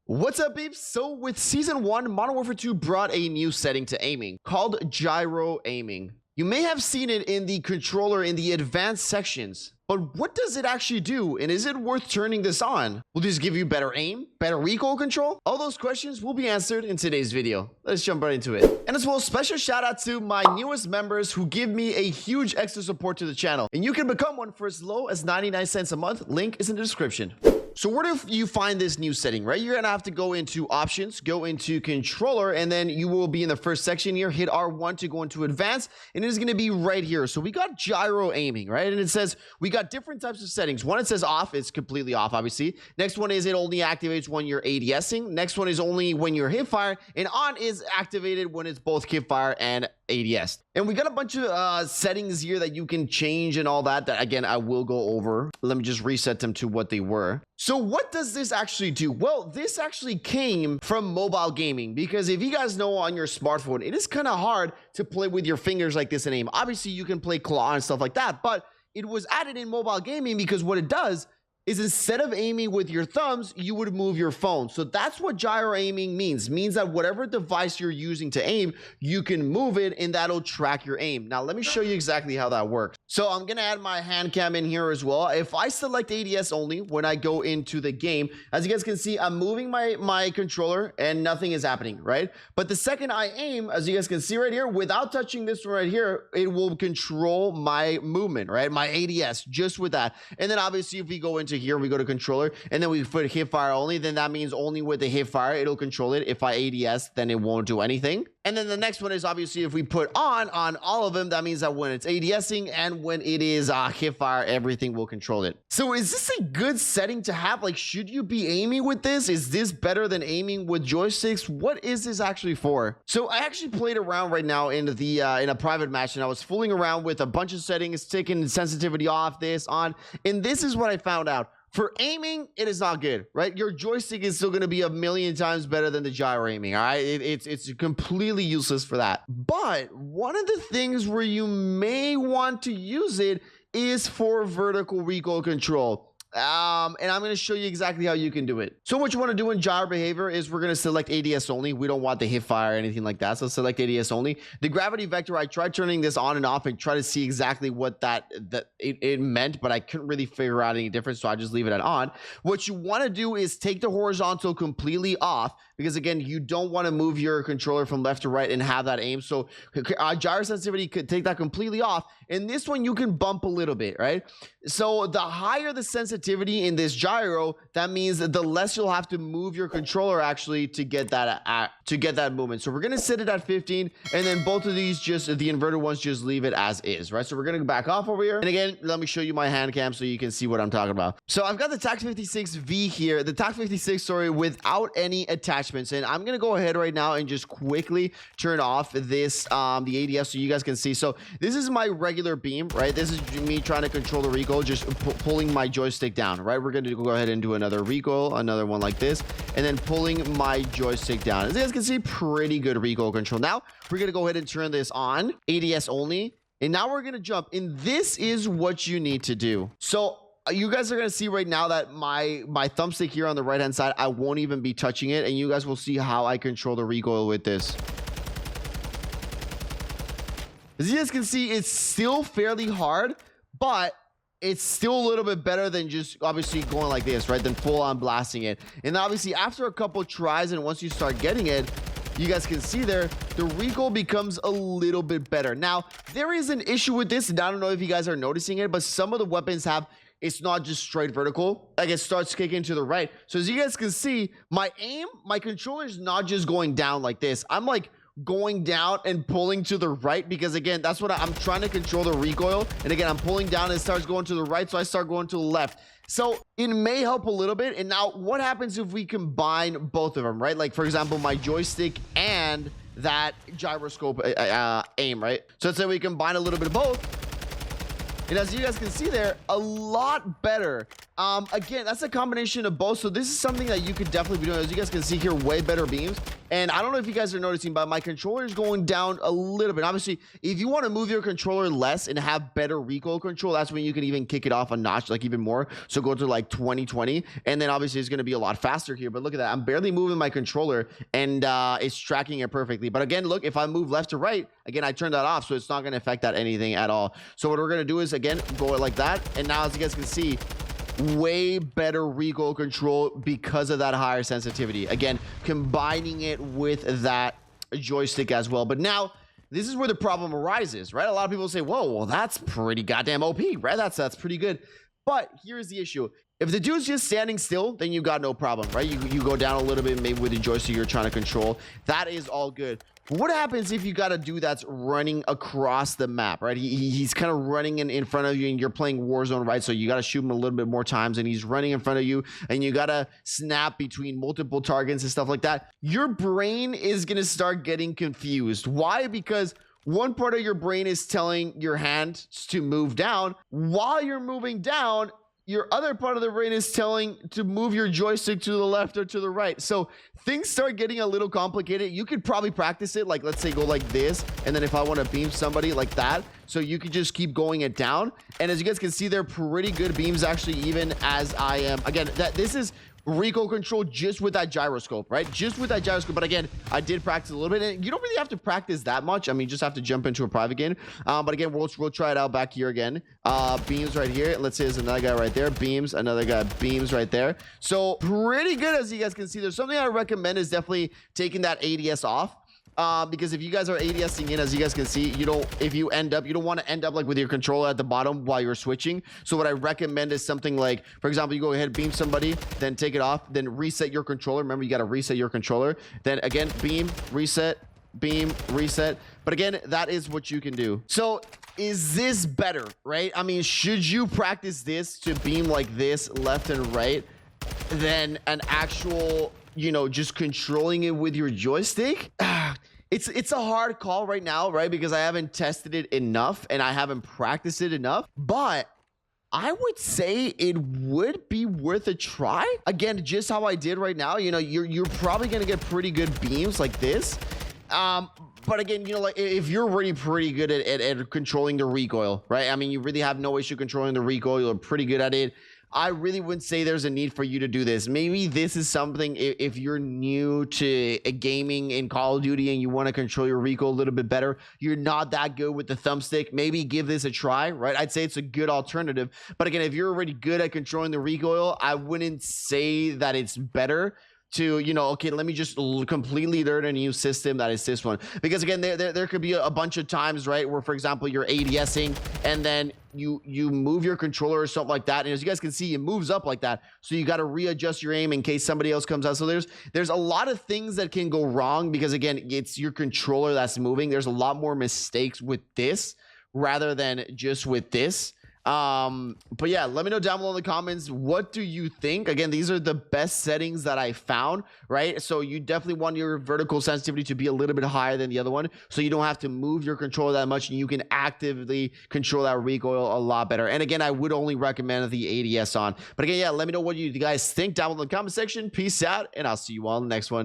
What's up, peeps? So with Season 1, Modern Warfare 2 brought a new setting to aiming called Gyro aiming. You may have seen it in the controller in the advanced sections, but what does it actually do, and is it worth turning this on? Will this give you better aim, better recoil control? All those questions will be answered in today's video. Let's jump right into it. And as well, special shout out to my newest members who give me a huge extra support to the channel, and you can become one for as low as 99 cents a month. Link is in the description. So where do you find this new setting, right? You're gonna have to go into options, go into controller, and then you will be in the first section here. Hit R1 to go into advanced, and it is gonna be right here. So we got gyro aiming, right? And it says we got different types of settings. One, it says off, it's completely off, obviously. Next one is it only activates when you're ADSing. Next one is only when you're hip fire, and on is activated when it's both hip fire and ADS. And we got a bunch of settings here that you can change and all that again I will go over. Let me just reset them to what they were. So what does this actually do? Well, this actually came from mobile gaming, because if you guys know, on your smartphone it is kind of hard to play with your fingers like this and aim. Obviously you can play claw and stuff like that, but it was added in mobile gaming because what it does is instead of aiming with your thumbs, you would move your phone. So that's what gyro aiming means that whatever device you're using to aim, you can move it and that'll track your aim. Now, let me show you exactly how that works. So I'm gonna add my hand cam in here as well. If I select ADS only when I go into the game, as you guys can see, I'm moving my controller and nothing is happening, right? But the second I aim, as you guys can see right here, without touching this right here, it will control my movement, right? My ADS, just with that. And then obviously if we go into here, we go to controller, and then we put hip fire only, then that means only with the hip fire it'll control it. If I ADS, then it won't do anything. And then the next one is obviously if we put on all of them, that means that when it's ADSing and when it is hip fire, everything will control it. So is this a good setting to have? Like, should you be aiming with this? Is this better than aiming with joysticks? What is this actually for? So I actually played around right now in the in a private match, and I was fooling around with a bunch of settings, taking sensitivity off, this on, and this is what I found out. For aiming, it is not good, right? Your joystick is still going to be a million times better than the gyro aiming, all right? It's completely useless for that. But one of the things where you may want to use it is for vertical recoil control. And I'm going to show you exactly how you can do it. So what you want to do in gyro behavior is we're going to select ADS only. We don't want the hip fire or anything like that. So select ADS only. The gravity vector, I tried turning this on and off and try to see exactly what it meant, but I couldn't really figure out any difference. So I just leave it at on. What you want to do is take the horizontal completely off, because again, you don't want to move your controller from left to right and have that aim. So gyro sensitivity could take that completely off. And this one you can bump a little bit, right? So the higher the sensitivity in this gyro, that means that the less you'll have to move your controller actually to get that movement. So we're gonna set it at 15, and then both of these, just the inverted ones, just leave it as is, right? So we're gonna back off over here, and again, let me show you my hand cam so you can see what I'm talking about. So I've got the TAC 56V here, the TAC 56, sorry, without any attachments, and I'm gonna go ahead right now and just quickly turn off this the ADS so you guys can see. So this is my regular beam, right? This is me trying to control the recoil, just pulling my joystick down, right? We're going to go ahead and do another recoil, another one like this, and then pulling my joystick down. As you guys can see, pretty good recoil control. Now we're going to go ahead and turn this on, ADS only, and now we're going to jump, and this is what you need to do. So you guys are going to see right now that my thumbstick here on the right hand side, I won't even be touching it, and you guys will see how I control the recoil with this. As you guys can see, it's still fairly hard, but it's still a little bit better than just obviously going like this, right? Than full on blasting it. And obviously after a couple tries, and once you start getting it, you guys can see there, the recoil becomes a little bit better. Now, there is an issue with this, and I don't know if you guys are noticing it, but some of the weapons have, it's not just straight vertical, like it starts kicking to the right. So as you guys can see, my controller is not just going down like this. I'm like going down and pulling to the right, because again, that's what I'm trying to control the recoil. And again, I'm pulling down and it starts going to the right, so I start going to the left. So it may help a little bit. And now what happens if we combine both of them, right? Like for example, my joystick and that gyroscope aim, right? So let's say we combine a little bit of both, and as you guys can see there, a lot better Again, that's a combination of both. So this is something that you could definitely be doing. As you guys can see here, way better beams. And I don't know if you guys are noticing, but my controller is going down a little bit. Obviously, if you want to move your controller less and have better recoil control, that's when you can even kick it off a notch, like even more. So go to like 2020, and then obviously it's going to be a lot faster here. But look at that, I'm barely moving my controller, and it's tracking it perfectly. But again, look, if I move left to right, again, I turned that off, so it's not going to affect that anything at all. So what we're going to do is, again, go it like that. And now, as you guys can see, way better recoil control because of that higher sensitivity. Again, combining it with that joystick as well. But now, this is where the problem arises, right? A lot of people say, whoa, well, that's pretty goddamn OP, right? That's pretty good. But here's the issue. If the dude's just standing still, then you got no problem, right? You go down a little bit, maybe with the joystick you're trying to control. That is all good. But what happens if you got a dude that's running across the map, right? He's kind of running in front of you, and you're playing Warzone, right? So you got to shoot him a little bit more times, and he's running in front of you, and you got to snap between multiple targets and stuff like that. Your brain is going to start getting confused. Why? Because one part of your brain is telling your hand to move down. While you're moving down, your other part of the brain is telling to move your joystick to the left or to the right. So things start getting a little complicated. You could probably practice it, like let's say go like this, and then if I want to beam somebody like that, so you could just keep going it down. And as you guys can see, they're pretty good beams actually, even as I am. Again, this is recoil control just with that gyroscope, right? Just with that gyroscope. But again, I did practice a little bit, and you don't really have to practice that much. I mean, you just have to jump into a private game. But again, we'll try it out back here again. Beams right here. Let's say there's another guy right there. Beams, another guy, beams right there. So pretty good, as you guys can see. There's something I recommend is definitely taking that ADS off. Because if you guys are ADSing in, as you guys can see, you don't want to end up like with your controller at the bottom while you're switching. So what I recommend is something like, for example, you go ahead, beam somebody, then take it off, then reset your controller. Remember, you got to reset your controller. Then again, beam, reset, beam, reset. But again, that is what you can do. So is this better, right? I mean, should you practice this to beam like this left and right than an actual, you know, just controlling it with your joystick? It's a hard call right now, right? Because I haven't tested it enough and I haven't practiced it enough, but I would say it would be worth a try. Again, just how I did right now, you know, you're probably gonna get pretty good beams like this. But again, you know, like if you're already pretty good at controlling the recoil, right? I mean, you really have no issue controlling the recoil. You're pretty good at it. I really wouldn't say there's a need for you to do this. Maybe this is something if you're new to gaming in Call of Duty and you want to control your recoil a little bit better, you're not that good with the thumbstick, maybe give this a try, right? I'd say it's a good alternative. But again, if you're already good at controlling the recoil, I wouldn't say that it's better to, you know, okay, let me just completely learn a new system that is this one. Because again, there could be a bunch of times, right, where, for example, you're ADSing and then you move your controller or something like that, and as you guys can see, it moves up like that, so you got to readjust your aim in case somebody else comes out. So there's a lot of things that can go wrong because again, it's your controller that's moving. There's a lot more mistakes with this rather than just with this. But yeah, let me know down below in the comments, what do you think? Again, these are the best settings that I found, right? So you definitely want your vertical sensitivity to be a little bit higher than the other one, so you don't have to move your controller that much, and you can actively control that recoil a lot better. And again, I would only recommend the ADS on. But again, yeah, let me know what you guys think down below in the comment section. Peace out, and I'll see you all in the next one.